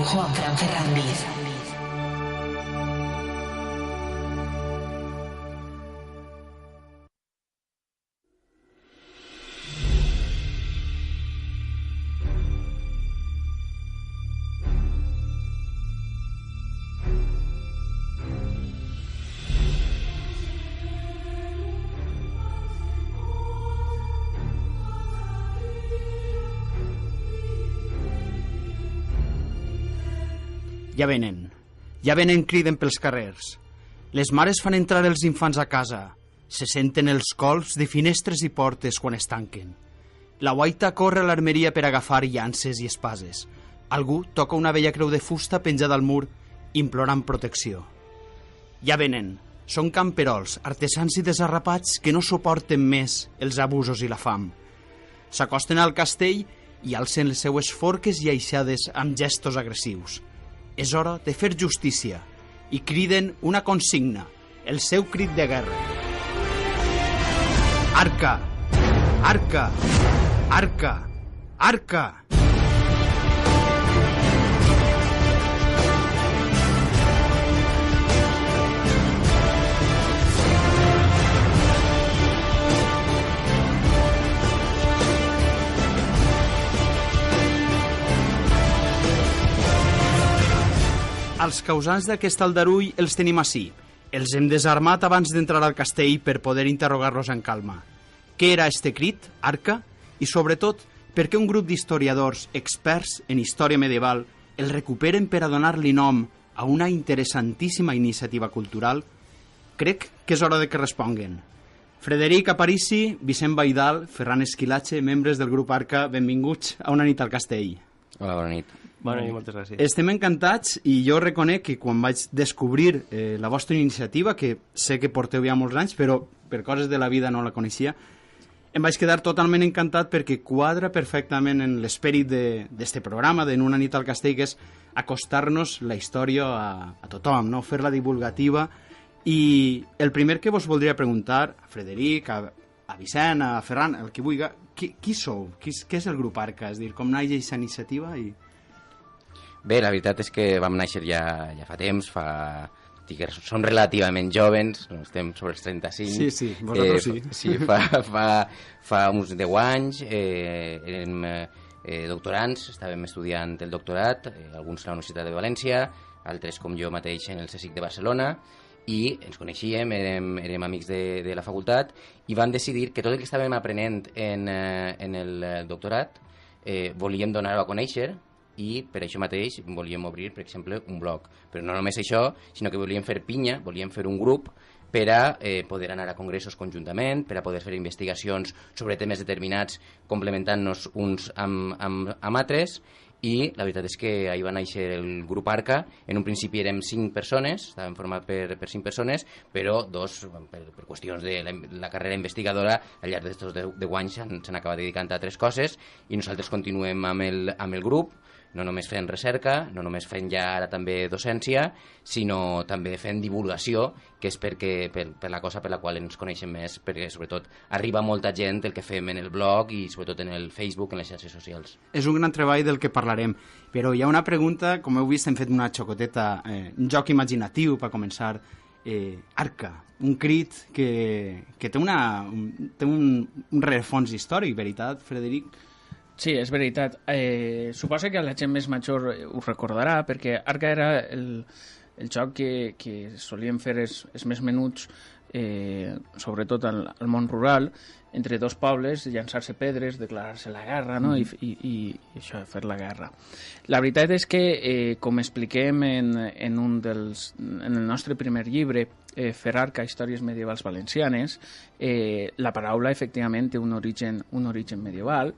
Juan Fran Ferrandiz. Ja venen, criden pels carrers. Les mares fan entrar els infants a casa. Se senten els colps de finestres i portes quan es tanquen. La guaita corre a l'armeria per agafar llances i espases. Algú toca una vella creu de fusta penjada al mur, implorant protecció. Ja venen. Són camperols, artesans i desarrapats que no suporten més els abusos i la fam. S'acosten al castell i alcen les seues forques i aixades amb gestos agressius. És hora de fer justícia i criden una consigna, el seu crit de guerra. Arca! Arca! Arca! Arca! Els causants d'aquest aldarull els tenim ací. Els hem desarmat abans d'entrar al castell per poder interrogar-los en calma. Què era este crit, Arca? I sobretot, per què un grup d'historiadors experts en història medieval el recuperen per a donar-li nom a una interessantíssima iniciativa cultural? Crec que és hora de que responguen. Frederic Aparici, Vicent Baidal, Ferran Esquilache, membres del grup Arca, benvinguts a Una nit al castell. Hola, bona nit. Bona nit, moltes gràcies. Estem encantats i jo reconec que quan vaig descobrir la vostra iniciativa, que sé que porteu ja molts anys, però per coses de la vida no la coneixia, em vaig quedar totalment encantat perquè quadra perfectament en l'esperit d'este programa, d'En una nit al castell, que és acostar-nos la història a tothom, no? Fer-la divulgativa. I el primer que vos voldria preguntar, a Frederic, a Vicent, a Ferran, el que vulgui, qui sou? Què és el grup Arca? És a dir, com naix aquesta iniciativa? Bé, la veritat és que vam néixer ja fa temps, som relativament jovens, estem sobre els 35. Sí, vosaltres sí. Sí, fa uns 10 anys érem doctorants, estàvem estudiant el doctorat, alguns a la Universitat de València, altres com jo mateix en el CSIC de Barcelona, i ens coneixíem, érem amics de la facultat, i vam decidir que tot el que estàvem aprenent en el doctorat volíem donar-ho a conèixer, i per això mateix volíem obrir, per exemple, un blog. Però no només això, sinó que volíem fer pinya, volíem fer un grup per a poder anar a congressos conjuntament, per a poder fer investigacions sobre temes determinats, complementant-nos uns amb altres, i la veritat és que ahir va néixer el grup Arca. En un principi érem 5 persones, estàvem format per 5 persones, però 2, per qüestions de la carrera investigadora, al llarg d'aquests 10 anys s'han acabat dedicant a altres coses, i nosaltres continuem amb el grup, no només fent recerca, no només fent ja ara també docència, sinó també fent divulgació, que és per la cosa per la qual ens coneixem més, perquè sobretot arriba molta gent el que fem en el blog i sobretot en el Facebook, en les xarxes socials. És un gran treball del que parlarem, però hi ha una pregunta, com heu vist hem fet una xocoteta, un joc imaginatiu per començar. Arca, un crit que té un rerefons històric, veritat, Frederic? Sí, és veritat. Suposo que la gent més major ho recordarà, perquè Arca era el joc que solien fer els més menuts, sobretot al món rural, entre dos pobles, llançar-se pedres, declarar-se la guerra, no? I això, fer la guerra. La veritat és que, com expliquem en el nostre primer llibre, Fer Arca, històries medievals valencianes, la paraula efectivament té un origen medieval.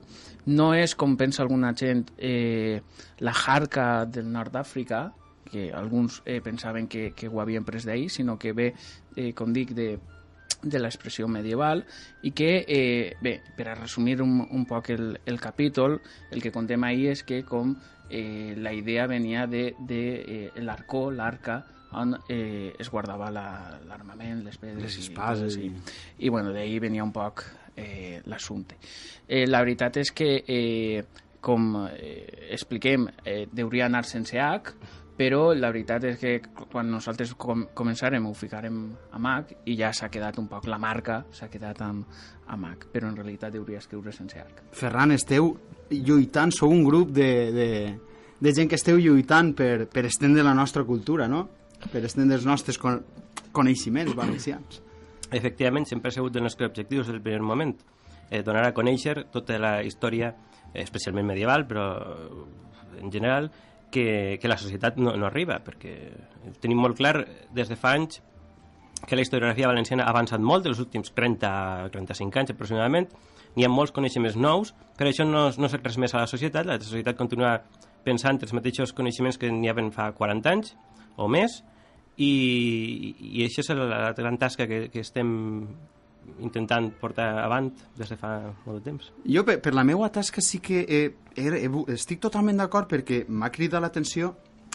No és, com pensa alguna gent, la jarca del nord d'Àfrica, que alguns pensaven que ho havien pres d'ahir, sinó que ve, com dic, de l'expressió medieval, i que, bé, per a resumir un poc el capítol, el que contem ahir és que com la idea venia de l'arcó, l'arca, on es guardava l'armament, les pedres, les espases, i bueno, d'ahir venia un poc l'assumpte. La veritat és que com expliquem, deuria anar sense H, però la veritat és que quan nosaltres començarem ho ficarem amb H i ja s'ha quedat un poc, la marca s'ha quedat amb H, però en realitat hauria escriure sense H. Ferran, esteu lluitant, sou un grup de gent que esteu lluitant per estendre la nostra cultura, no? Per estendre els nostres coneixements valencians. Efectivament, sempre ha sigut el nostre objectiu des del primer moment, donar a conèixer tota la història, especialment medieval, però en general, que la societat no arriba, perquè tenim molt clar des de fa anys que la historiografia valenciana ha avançat molt els últims 30-35 anys aproximadament, n'hi ha molts coneixements nous, però això no s'ha transmès a la societat continua pensant els mateixos coneixements que n'hi havia fa 40 anys o més, i això és la gran tasca que estem intentant portar avant des de fa molt de temps. Jo, per la meva tasca, sí que estic totalment d'acord, perquè m'ha cridat l'atenció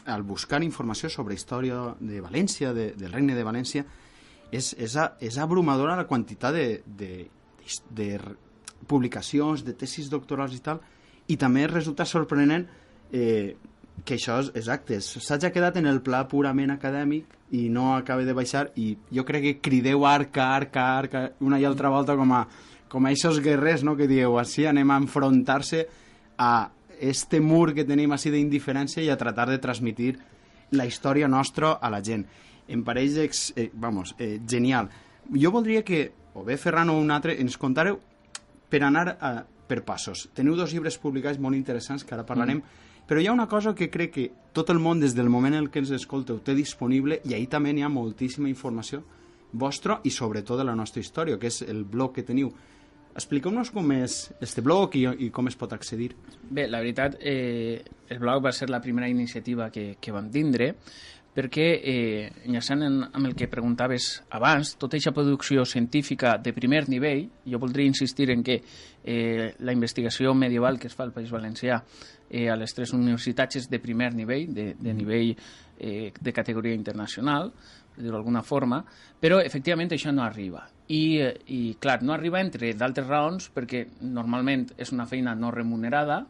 al buscar informació sobre història de València, del Regne de València. És abrumadora la quantitat de publicacions, de tesis doctorals i tal, i també resulta sorprenent que això, exacte, s'hagi quedat en el pla purament acadèmic i no acaba de baixar, i jo crec que crideu arca una i altra volta com a aquests guerrers, no?, que dieu, així anem a enfrontar-se a este mur que tenim així d'indiferència i a tratar de transmitir la història nostra a la gent. Em pareix genial. Jo voldria que, o bé Ferran o un altre, ens contàreu per anar per passos. Teniu 2 llibres publicats molt interessants que ara parlarem, però hi ha una cosa que crec que tot el món, des del moment en què ens escolteu, té disponible, i ahí també hi ha moltíssima informació vostra i sobretot de la nostra història, que és el blog que teniu. Expliqueu-nos com és este blog i com es pot accedir. Bé, la veritat, el blog va ser la primera iniciativa que vam tindre, perquè, enllaçant amb el que preguntaves abans, tota aquesta producció científica de primer nivell, jo voldria insistir en que la investigació medieval que es fa al País Valencià a les 3 universitats és de primer nivell, de nivell de categoria internacional, per dir-ho d'alguna forma, però efectivament això no arriba. I clar, no arriba entre d'altres raons perquè normalment és una feina no remunerada,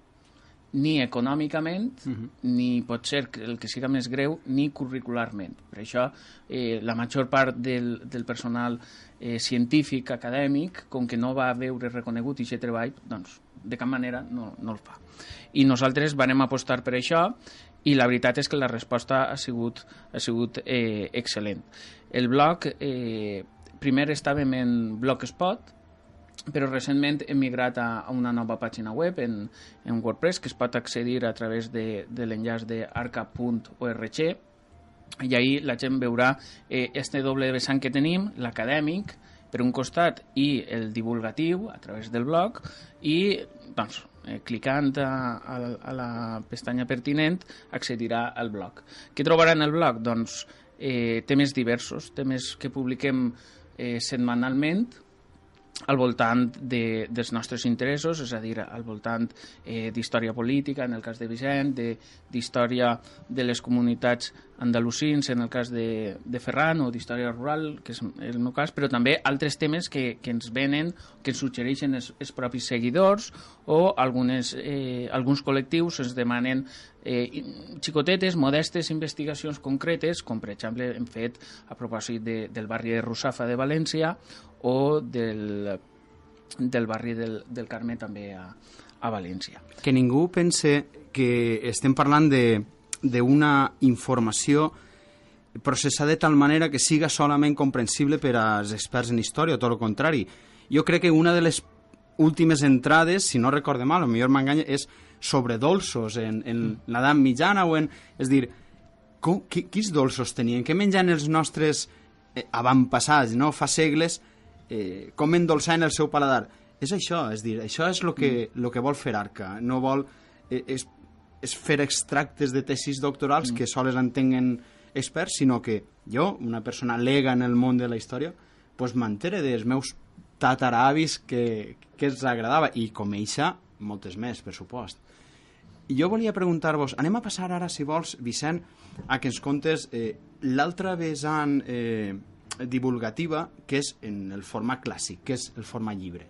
ni econòmicament, ni pot ser el que siga més greu, ni curricularment. Per això, la major part del personal científic, acadèmic, com que no va veure reconegut aquest treball, doncs, de cap manera no el fa. I nosaltres vam apostar per això, i la veritat és que la resposta ha sigut excel·lent. El blog, primer estàvem en Blogspot, però recentment hem migrat a una nova pàgina web en WordPress, que es pot accedir a través de l'enllaç d'arca.org, i ahir la gent veurà este doble vessant que tenim, l'acadèmic per un costat i el divulgatiu a través del blog, i doncs, clicant a la pestanya pertinent accedirà al blog. Què trobarà en el blog? Doncs temes diversos, temes que publiquem setmanalment al voltant dels nostres interessos, és a dir, al voltant d'història política, en el cas de Vicent, d'història de les comunitats andalusins, en el cas de Ferran, o d'història rural, que és el meu cas, però també altres temes que ens venen, que ens suggereixen els propis seguidors, o alguns col·lectius ens demanen xicotetes, modestes investigacions concretes, com per exemple hem fet a propòsit del barri de Russafa de València, o del barri del Carme també a València. Que ningú pense que estem parlant d'una informació processada de tal manera que siga solament comprensible per als experts en història, o tot el contrari. Jo crec que una de les últimes entrades, si no recorde mal, potser m'enganya, és sobre dolços en l'edat mitjana, és dir, quins dolços tenien? Què menjaven els nostres avantpassats, no? Fa segles, com endolçaven el seu paladar. És això, és dir, això és el que vol fer Arca. No vol és fer extractes de tesis doctorals que sols entenguen experts, sinó que jo, una persona lega en el món de la història, doncs m'entere dels meus tataravis que els agradava, i com eixa, moltes més, per supost. I jo volia preguntar-vos, anem a passar ara, si vols, Vicent, a que ens contes l'altra vessant divulgativa, que és en el format clàssic, que és el format llibre.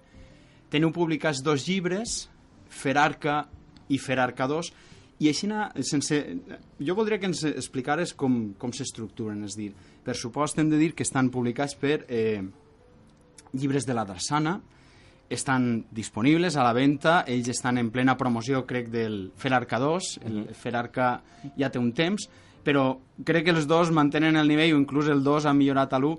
Teniu publicats 2 llibres, Fer Arca i Fer Arca 2, i així jo voldria que ens explicares com s'estructuren, és a dir, per supost hem de dir que estan publicats per Llibres de la Drassana, estan disponibles a la venda, ells estan en plena promoció, crec, del Fer Arca 2, el Fer Arca ja té un temps, però crec que els dos mantenen el nivell, o inclús el 2 ha millorat a l'1,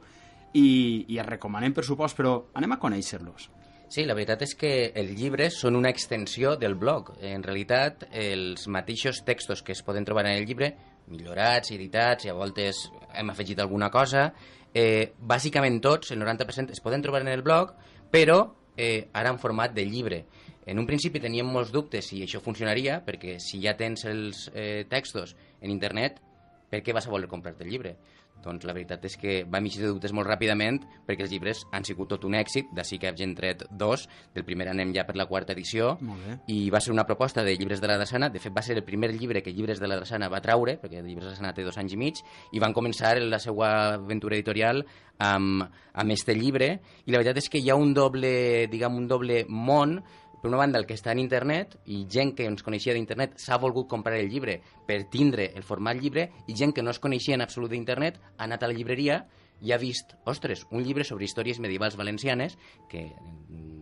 i es recomanem, per supost, però anem a conèixer-los. Sí, la veritat és que els llibres són una extensió del blog. En realitat, els mateixos textos que es poden trobar en el llibre, millorats, editats, i a voltes hem afegit alguna cosa, bàsicament tots, el 90%, es poden trobar en el blog, però ara en format de llibre. En un principi teníem molts dubtes si això funcionaria, perquè si ja tens els textos en internet, per què vas a voler comprar-te el llibre? Doncs la veritat és que vam eixir de dubtes molt ràpidament, perquè els llibres han sigut tot un èxit, d'ací que hem tret 2, del primer anem ja per la 4ª edició, i va ser una proposta de Llibres de la Drassana. De fet va ser el primer llibre que Llibres de la Drassana va traure, perquè Llibres de la Drassana té 2 anys i mig, i van començar la seva aventura editorial amb este llibre, i la veritat és que hi ha un doble món. Per una banda, el que està en internet, i gent que ens coneixia d'internet s'ha volgut comprar el llibre per tindre el format llibre, i gent que no es coneixia en absolut d'internet ha anat a la llibreria i ha vist, ostres, un llibre sobre històries medievals valencianes, que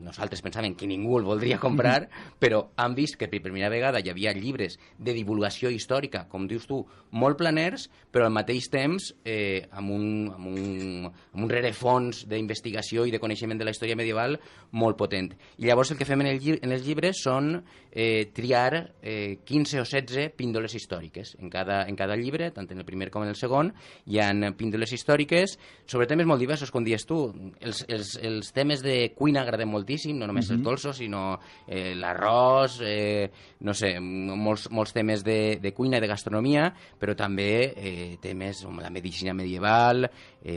nosaltres pensàvem que ningú el voldria comprar, però han vist que per primera vegada hi havia llibres de divulgació històrica, com dius tu, molt planers, però al mateix temps amb un rerefons d'investigació i de coneixement de la història medieval molt potent. I llavors el que fem en els llibres són triar 15 o 16 píndoles històriques. En cada llibre, tant en el primer com en el segon, hi ha píndoles històriques sobre temes molt diversos, com dius tu. Els temes de cuina agraden moltíssim, no només els dolços, sinó l'arròs, no sé, molts temes de cuina i de gastronomia, però també temes com la medicina medieval,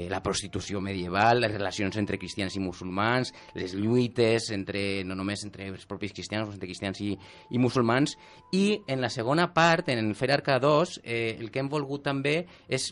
la prostitució medieval, les relacions entre cristians i musulmans, les lluites no només entre els propis cristians, entre cristians i musulmans. I en la segona part, en Fer Arca 2, el que hem volgut també és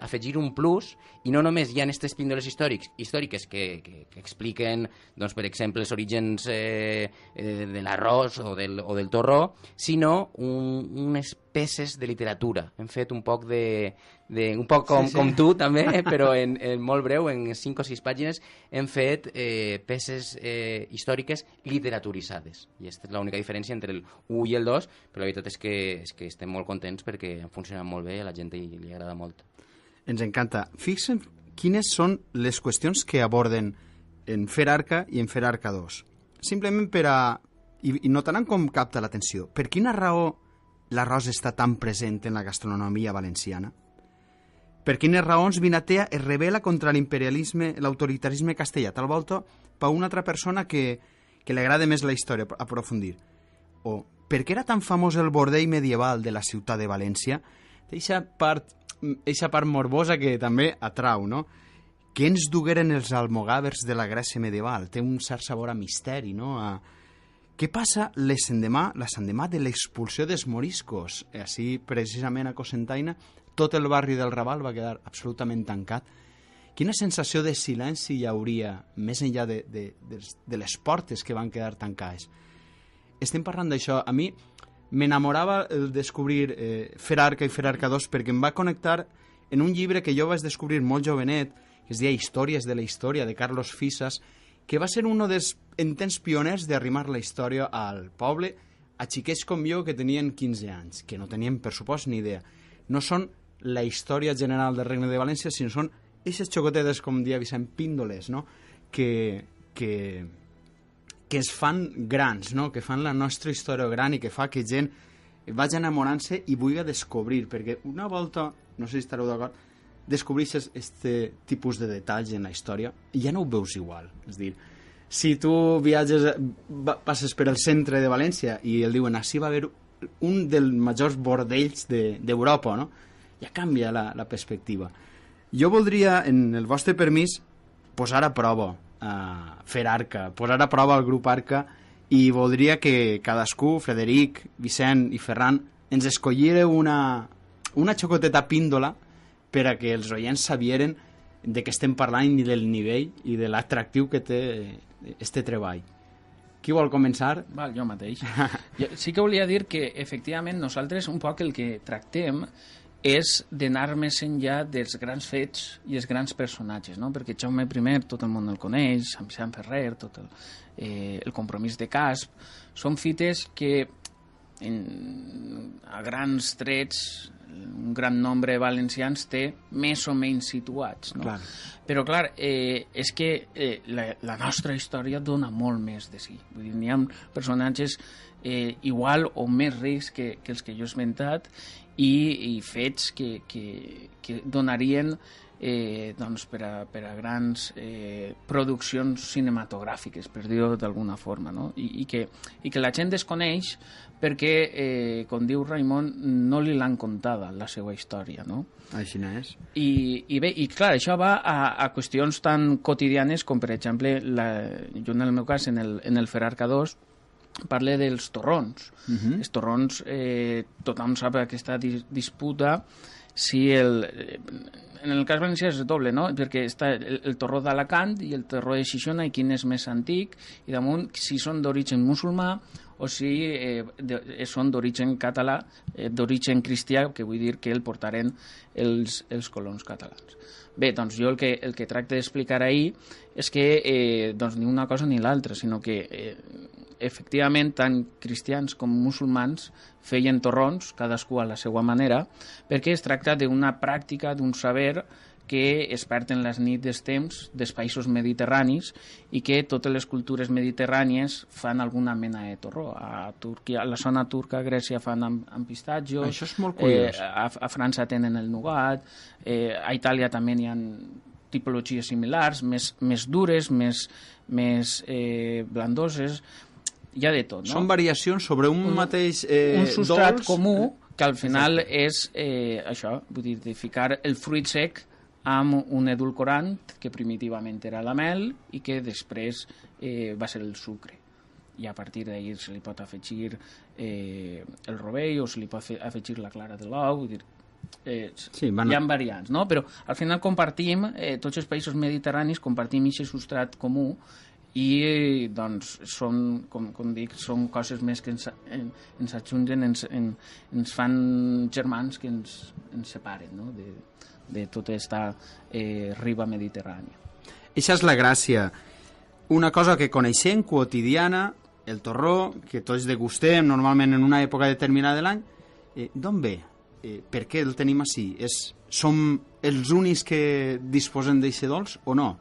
afegir un plus, i no només hi ha aquestes píndoles històriques que expliquen, doncs, per exemple, els orígens de l'arròs o del torró, sinó unes peces de literatura. Hem fet un poc un poc com tu també, però en molt breu, en 5 o 6 pàgines, hem fet peces històriques literaturitzades. I aquesta és l'única diferència entre el 1 i el 2, però la veritat és que estem molt contents perquè han funcionat molt bé i a la gent li agrada molt. Ens encanta. Fixa't quines són les qüestions que aborden en Fer Arca i en Fer Arca 2. Simplement i notaran com capta l'atenció. Per quina raó l'arròs està tan present en la gastronomia valenciana? Per quines raons Vinatea es rebel·la contra l'imperialisme, l'autoritarisme castellà? Tal volta per una altra persona que li agrada més la història, aprofundir. O per què era tan famós el bordell medieval de la ciutat de València? Eixa part morbosa que també atrau, no? Què ens dugueren els almogàvers de la Grècia medieval? Té un cert sabor a misteri, no? Què passa l'endemà de l'expulsió dels moriscos? Així, precisament a Cocentaina, tot el barri del Raval va quedar absolutament tancat. Quina sensació de silenci hi hauria més enllà de les portes que van quedar tancades? Estem parlant d'això. A mi m'enamorava el descobrir Fer Arca i Fer Arca 2 perquè em va connectar en un llibre que jo vaig descobrir molt jovenet, que es deia Històries de la història, de Carlos Fisas, que va ser un dels intents pioners d'arrimar la història al poble a xiquets com jo que tenien 15 anys, que no tenien, per supost, ni idea. No són la història general del Regne de València, sinó són aquestes xocotetes, com dia Vicent, píndoles, no? que es fan grans, no? Que fan la nostra història gran i que fa que gent vagi enamorant-se i vulgui descobrir, perquè una volta, no sé si estareu d'acord, descobreixes aquest tipus de detalls en la història i ja no ho veus igual. És dir, si tu viatges, passes per el centre de València i el diuen, així va haver un dels majors bordells d'Europa, no? Ja canvia la perspectiva. Jo voldria, en el vostre permís, posar a prova Fer Arca, posar a prova el grup Arca, i voldria que cadascú, Frederic, Vicent i Ferran, ens escollireu una xocoteta píndola per a que els oients sabieren de què estem parlant i del nivell i de l'atractiu que té este treball. Qui vol començar? Val, jo mateix. Jo sí que volia dir que, efectivament, nosaltres un poc el que tractem és d'anar més enllà dels grans fets i els grans personatges, no? Perquè Jaume I tot el món el coneix, Sant Ferrer, tot el compromís de Casp, són fites que a grans trets un gran nombre de valencians té més o menys situats, no? Clar. Però clar, és que la nostra història dona molt més de si. Vull dir, n'hi ha personatges igual o més rics que els que jo he esmentat i fets que donarien doncs per a grans produccions cinematogràfiques, per dir-ho d'alguna forma, no? I que la gent desconeix perquè, com diu Raimon, no li l'han contada la seva història, no? Així n'és. I bé, i clar, això va a qüestions tan quotidianes com, per exemple, jo en el meu cas, en el Ferarca 2, parle dels torrons. Els torrons, tothom sap aquesta disputa si en el cas valencià és doble, no? Perquè està el torró d'Alacant i el torró de Xixona, i quin és més antic, i damunt si són d'origen musulmà o si són d'origen català, d'origen cristià, que vull dir que el portaren els colons catalans. Bé, doncs jo el que tracte d'explicar ahir és que doncs ni una cosa ni l'altra, sinó que efectivament tant cristians com musulmans feien torrons, cadascú a la seva manera, perquè es tracta d'una pràctica, d'un saber que es perd en les nits dels temps dels països mediterranis i que totes les cultures mediterrànies fan alguna mena de torró. A Turquia, a la zona turca, a Grècia fan amb pistatjos. Això és molt curiós. A França tenen el nougat, a Itàlia també hi ha tipologies similars, més dures, més blandoses, hi ha de tot, no? Són variacions sobre un mateix un substrat dolç comú que al final és això, vull dir, de ficar el fruit sec amb un edulcorant que primitivament era la mel i que després va ser el sucre. I a partir d'ahir se li pot afegir el rovell o se li pot afegir la clara de l'ou, vull dir, hi ha variants, no? Però al final compartim, tots els països mediterranis compartim aquest substrat comú i doncs són, com dic, són coses més que ens ajunten, ens fan germans que ens separen, no? de tota aquesta riba mediterrània. Eixa és la gràcia. Una cosa que coneixem quotidiana, el torró, que tots degustem normalment en una època determinada de l'any, d'on ve? Per què el tenim així? Som els únics que disposen d'eixe dolç o no?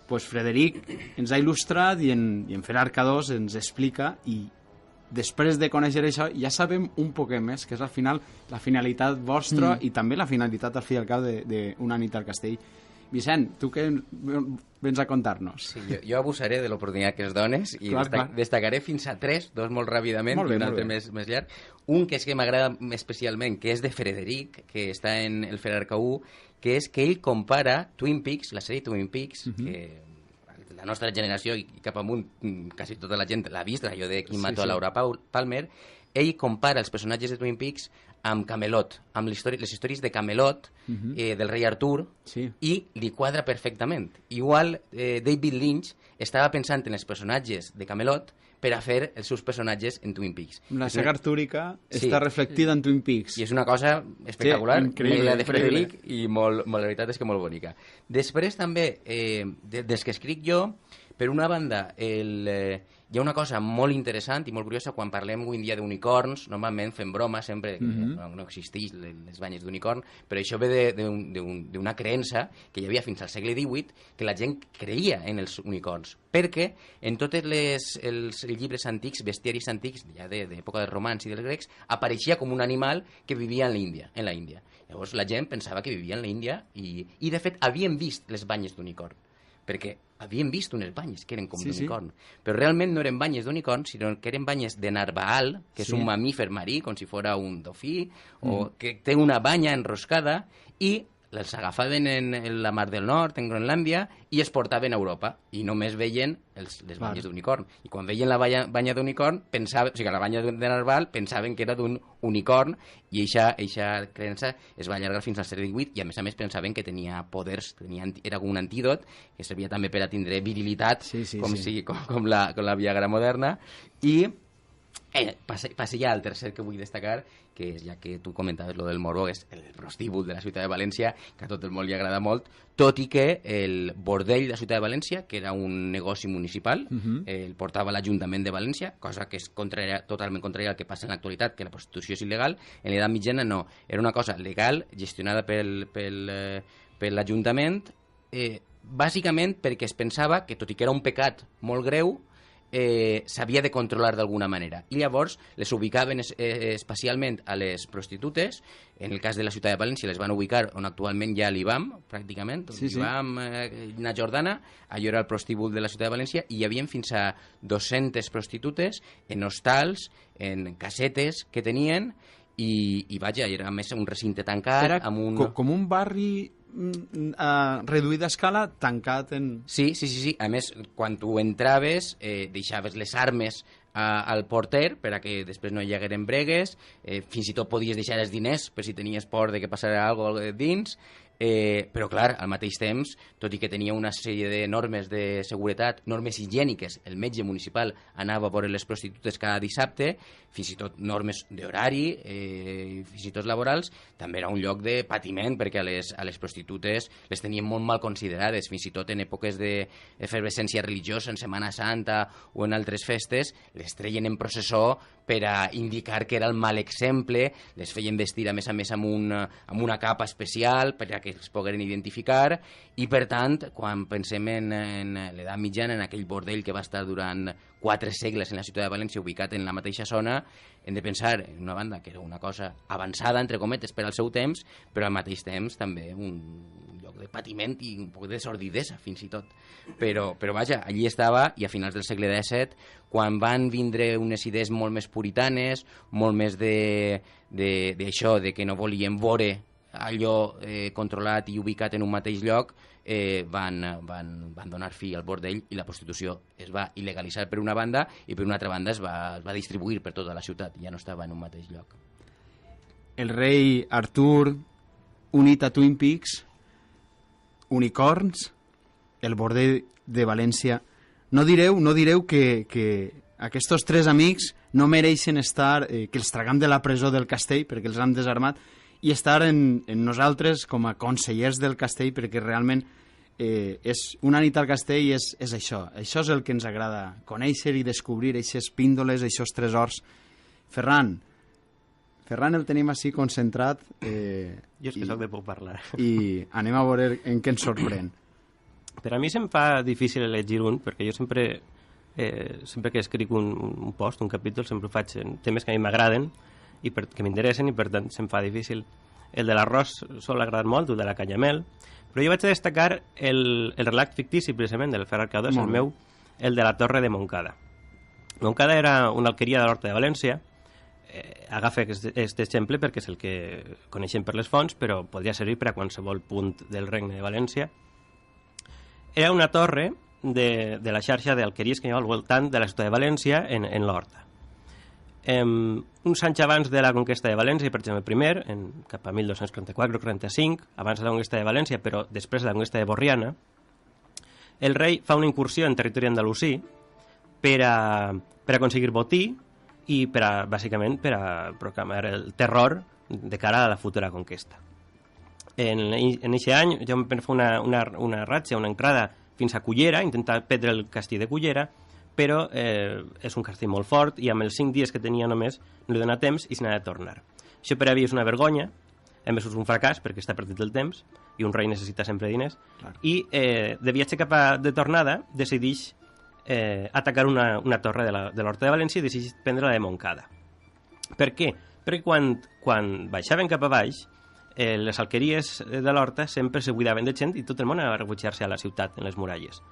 Pues Frederic ens ha il·lustrat i en Ferarca 2 ens explica, i després de conèixer això ja sabem un poc més, que és al final la finalitat vostra i també la finalitat al fi i al cap d'Una nit al castell. Vicent, tu què vens a contar-nos? Sí, jo abusaré de l'oportunitat que es dones i destacaré fins a 3, 2 molt ràpidament i un altre més llarg. Un que és que m'agrada especialment, que és de Frederic, que està en el Ferarca 1, que és que ell compara Twin Peaks, la sèrie Twin Peaks, que la nostra generació i cap amunt quasi tota la gent l'ha vist, allò de Qui mató a Laura Palmer. Ell compara els personatges de Twin Peaks amb Camelot, amb les històries de Camelot, del rei Artur, i li quadra perfectament. Igual David Lynch estava pensant en els personatges de Camelot per a fer els seus personatges en Twin Peaks. La saga artúrica està reflectida en Twin Peaks. I és una cosa espectacular, increïble, de Frederic, i la veritat és que molt bonica. Després també, des que escric jo, per una banda, hi ha una cosa molt interessant i molt curiosa quan parlem avui en dia d'unicorns. Normalment fem broma sempre que no existeix les banyes d'unicorn, però això ve d'una creença que hi havia fins al segle XVIII, que la gent creia en els unicorns, perquè en tots els llibres antics, bestiaris antics, ja d'època dels romans i dels grecs, apareixia com un animal que vivia en la Índia. Llavors la gent pensava que vivia en la Índia i de fet havien vist les banyes d'unicorn, perquè havien vist unes banyes que eren com d'unicorn. Però realment no eren banyes d'unicorn, sinó que eren banyes de narval, que és un mamífer marí, com si fos un dofí, o que té una banya enroscada, i les agafaven en la Mar del Nord, en Groenlàndia, i es portaven a Europa, i només veien les banyes d'unicorn. I quan veien la banya d'unicorn, pensaven, o sigui, la banya de narval, pensaven que era d'un unicorn, i eixa creença es va allargar fins al segle XVIII, i a més pensaven que tenia poders, era un antídot, que servia també per a tindre virilitat, com la Viagra moderna, i passa ja al tercer que vull destacar, que és, ja que tu comentaves lo del morbo, és el prostíbul de la ciutat de València, que a tot el món li agrada molt, tot i que el bordell de la ciutat de València, que era un negoci municipal, el portava l'Ajuntament de València, cosa que és totalment contrària al que passa en l'actualitat, que la prostitució és il·legal. En l'edat mitjana no, era una cosa legal, gestionada per l'Ajuntament, bàsicament perquè es pensava que, tot i que era un pecat molt greu, s'havia de controlar d'alguna manera, i llavors les ubicaven especialment a les prostitutes. En el cas de la ciutat de València les van ubicar on actualment hi ha l'IBAM, pràcticament, l'IBAM, na Jordana, allò era el prostíbul de la ciutat de València, i hi havia fins a 200 prostitutes en hostals, en casetes que tenien, i vaja, era a més un recinte tancat. Era amb com un barri a reduïda escala, tancat en... Sí. A més, quan tu entraves, deixaves les armes al porter per a que després no hi hagueren bregues, fins i tot podies deixar els diners per si tenies por de que passara alguna cosa dins, però clar, al mateix temps, tot i que tenia una sèrie de normes de seguretat, normes higièniques, el metge municipal anava a veure les prostitutes cada dissabte, fins i tot normes d'horari, fins i tot laborals, també era un lloc de patiment, perquè a les prostitutes les tenien molt mal considerades, fins i tot en èpoques d'efervescència religiosa, en Setmana Santa o en altres festes, les treien en processó per a indicar que era el mal exemple, les feien vestir a més amb una capa especial per a que els pogueren identificar, i per tant, quan pensem en l'edat mitjana, en aquell bordell que va estar durant 4 segles en la ciutat de València, ubicat en la mateixa zona, hem de pensar, en una banda, que era una cosa avançada, entre cometes, per al seu temps, però al mateix temps també un lloc de patiment i un poc de sordidesa, fins i tot. Però vaja, allí estava, i a finals del segle XVII, quan van vindre unes idees molt més puritanes, molt més d'això, de que no volien veure allò controlat i ubicat en un mateix lloc, van donar fi al bordell, i la prostitució es va il·legalitzar per una banda, i per una altra banda es va distribuir per tota la ciutat, ja no estava en un mateix lloc. El rei Artur, unit a Twin Peaks, unicorns, el bordell de València. No direu que aquests 3 amics no mereixen estar, que els tragam de la presó del castell perquè els han desarmat, i estar en nosaltres com a consellers del castell, perquè realment és una nit al castell i és això. Això és el que ens agrada, conèixer i descobrir aquestes píndoles, aquests tresors. Ferran el tenim així concentrat. Jo és que soc de poc parlar. I anem a veure en què ens sorprèn. Per a mi se'm fa difícil elegir un, perquè jo sempre que escric un post, un capítol, sempre ho faig en temes que a mi m'agraden i que m'interessen, i per tant se'm fa difícil. El de l'arròs sol agradar molt, el de la canyamel, però jo vaig a destacar el relat fictici, precisament, del Ferran Cardós, el de la Torre de Montcada. Montcada era una alqueria de l'Horta de València. Agafa aquest exemple perquè és el que coneixem per les fonts, però podria servir per a qualsevol punt del Regne de València. Era una torre de la xarxa d'alqueries que hi ha al voltant de la ciutat de València en l'Horta. Uns anys abans de la conquesta de València, per exemple, cap a 1244-45, abans de la conquesta de València, però després de la conquesta de Borriana, el rei fa una incursió en territori andalusí per a aconseguir botí i bàsicament per a proclamar el terror de cara a la futura conquesta. En aquest any ja vam fer una ratxa, una entrada fins a Cullera, intentar prendre el castell de Cullera, però és un castell molt fort i amb els 5 dies que tenia només no li dona temps i se n'ha de tornar. Això per a mi és una vergonya, a més és un fracàs perquè està perdut el temps i un rei necessita sempre diners. Clar. I de viatge de tornada decideix atacar una torre de l'Horta de València i decideix prendre la de Montcada. Per què? Perquè quan baixaven cap a baix, les alqueries de l'Horta sempre se buidaven de gent i tot el món anava a refugiar-se a la ciutat, en les muralles.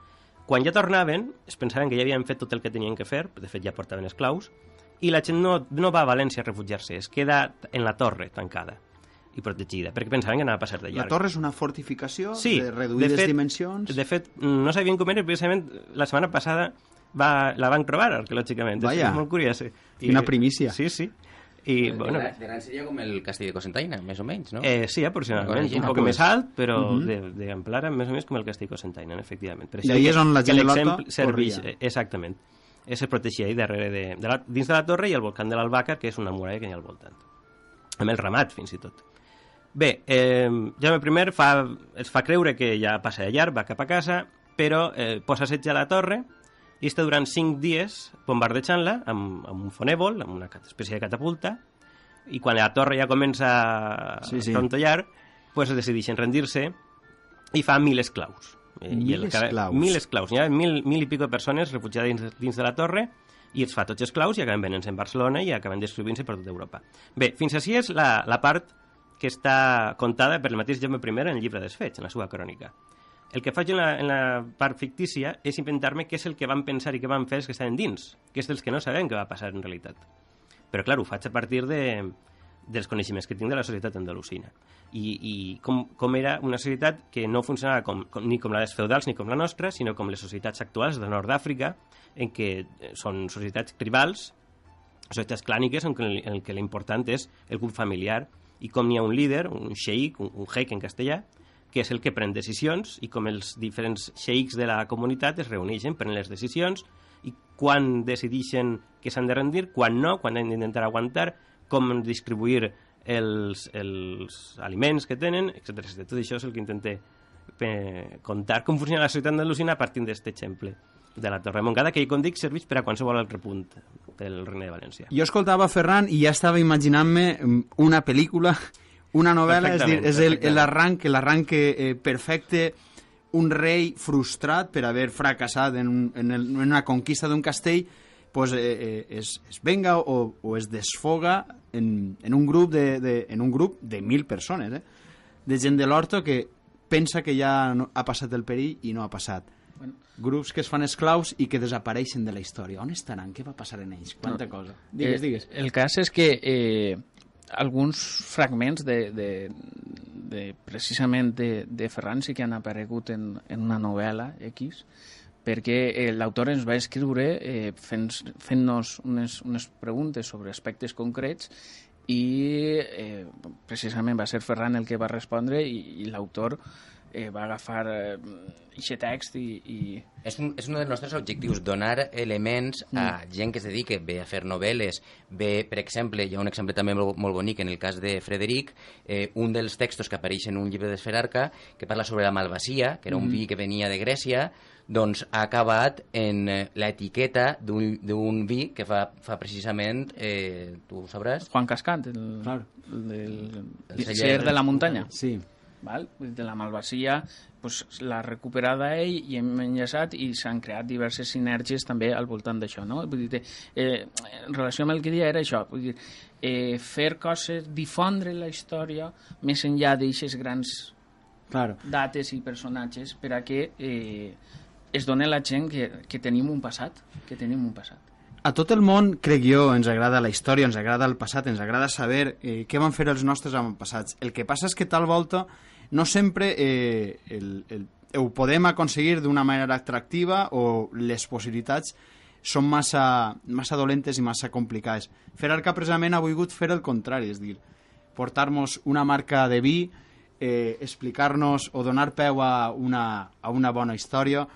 Quan ja tornaven, es pensaven que ja havien fet tot el que tenien que fer, de fet ja portaven esclaus, i la gent no va a València a refugiar-se, es queda en la torre tancada. i protegida, perquè pensaven que anava a passar de llarg. La torre és una fortificació sí, de reduïdes dimensions? De fet, no sabien com era, precisament la setmana passada la van trobar arqueològicament. Vaya. És molt curiós. Una primícia. Sí, sí. I, bueno, de gran seria com el castell de Cocentaina, més o menys, no? sí, aproximadament. Un poc més alt, però d'amplada més o més com el castell de Cocentaina, efectivament. Per I ahí és on la gent de l'Horta serveix, corria. exactament. Se protegia ahí darrere dins de la torre i el volcán de l'Albacar, que és una muralla que hi ha al voltant. Amb el ramat, fins i tot. Bé, Jaume I es fa creure que ja passa de llarg, va cap a casa, però posa setge a la torre i està durant 5 dies bombardejant-la amb un fonèvol, amb una espècie de catapulta, i quan la torre ja comença a trontollar, pues decideixen rendir-se i fa 1.000 esclaus. 1.000 esclaus? 1.000 esclaus. Hi ha 1.000 i pico persones refugiades dins de la torre i els fa tots esclaus i acaben venint-se en Barcelona i acaben distribuint-se per tota Europa. Bé, fins així és la part que està contada per el mateix Jaume I en el llibre dels Fets, en la seva crònica. El que faig en la part fictícia és inventar-me què és el que van pensar i què van fer els que estaven dins, que és dels que no sabem què va passar en realitat. Però, clar, ho faig a partir dels coneixements que tinc de la societat andalusina. I com era una societat que no funcionava ni com la dels feudals ni com la nostra, sinó com les societats actuals de Nord d'Àfrica, en què són societats tribals, societats clàniques, en què l'important és el grup familiar, i com hi ha un líder, un xeic, un jeic en castellà, que és el que pren decisions, i com els diferents xeics de la comunitat es reuneixen, prenen les decisions, i quan decideixen que s'han de rendir, quan no, quan han d'intentar aguantar, com distribuir els aliments que tenen, etc. Tot això és el que intenté contar com funciona la societat andalusina a partir d'aquest exemple de la Torre de Montcada, que, com dic, serveix per a qualsevol altre punt del Regne de València. Jo escoltava Ferran i ja estava imaginant-me una pel·lícula, una novel·la, és l'arranque perfecte, un rei frustrat per haver fracassat en una conquista d'un castell, pues, es venga o es desfoga en un grup de 1.000 persones, de gent de l'Horta que pensa que ja ha passat el perill i no ha passat. Grups que es fan esclaus i que desapareixen de la història. On estaran? Què va passar en ells? Quanta cosa. Digues. El cas és que alguns fragments precisament de Ferran sí que han aparegut en una novel·la X, perquè l'autor ens va escriure fent-nos unes preguntes sobre aspectes concrets i precisament va ser Ferran el que va respondre i l'autor va agafar aquest text i... És un dels nostres objectius, donar elements a gent que es dedica bé a fer novel·les, bé, per exemple, hi ha un exemple també molt bonic en el cas de Frederic, un dels textos que apareix en un llibre d'Esferarca que parla sobre la malvasia, que era un vi que venia de Grècia, doncs ha acabat en l'etiqueta d'un vi que fa precisament, tu ho sabràs? Juan Cascant, el celler de la muntanya. Sí. Val? De la malvasia pues, l'ha recuperada ell i hem enllaçat i s'han creat diverses sinergies també al voltant d'això, no? Vull dir, en relació amb el que deia era això, vull dir, fer coses, difondre la història més enllà d'aixes grans dates i personatges per a que es doni a la gent que tenim un passat, A tot el món, crec jo, ens agrada la història, ens agrada el passat, ens agrada saber què van fer els nostres avantpassats. El que passa és que tal volta no sempre ho podem aconseguir d'una manera atractiva o les possibilitats són massa dolentes i massa complicades. Ferarca precisament ha volgut fer el contrari, és dir, portar-nos una marca de vi, explicar-nos o donar peu a una bona història.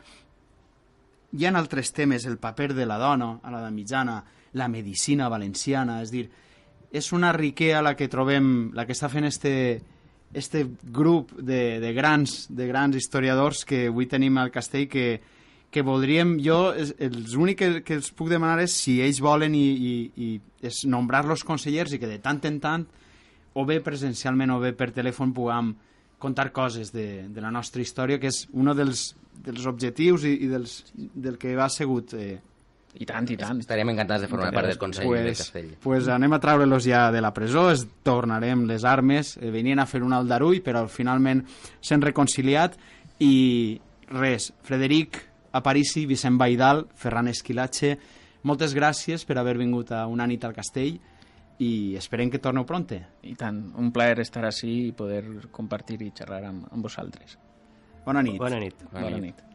Hi ha altres temes, el paper de la dona a l'edat mitjana, la medicina valenciana, és dir, és una riquea la que trobem, la que està fent este grup de grans historiadors que avui tenim al castell que voldríem, jo, els únic que els puc demanar és si ells volen i és nombrar-los consellers i que de tant en tant, o bé presencialment o bé per telèfon, puguem contar coses de la nostra història, que és un dels objectius i del que ha sigut... I tant. Estaríem encantats de formar part del Consell del Castell. Pues anem a treure-los ja de la presó, tornarem les armes, venien a fer un aldarull, però finalment s'han reconciliat i res, Frederic Aparici, Vicent Baidal, Ferran Esquilache, moltes gràcies per haver vingut a Una nit al Castell i esperem que torneu pronte. I tant, un plaer estar així i poder compartir i xerrar amb vosaltres. Bona nit. Bona nit. Bona nit.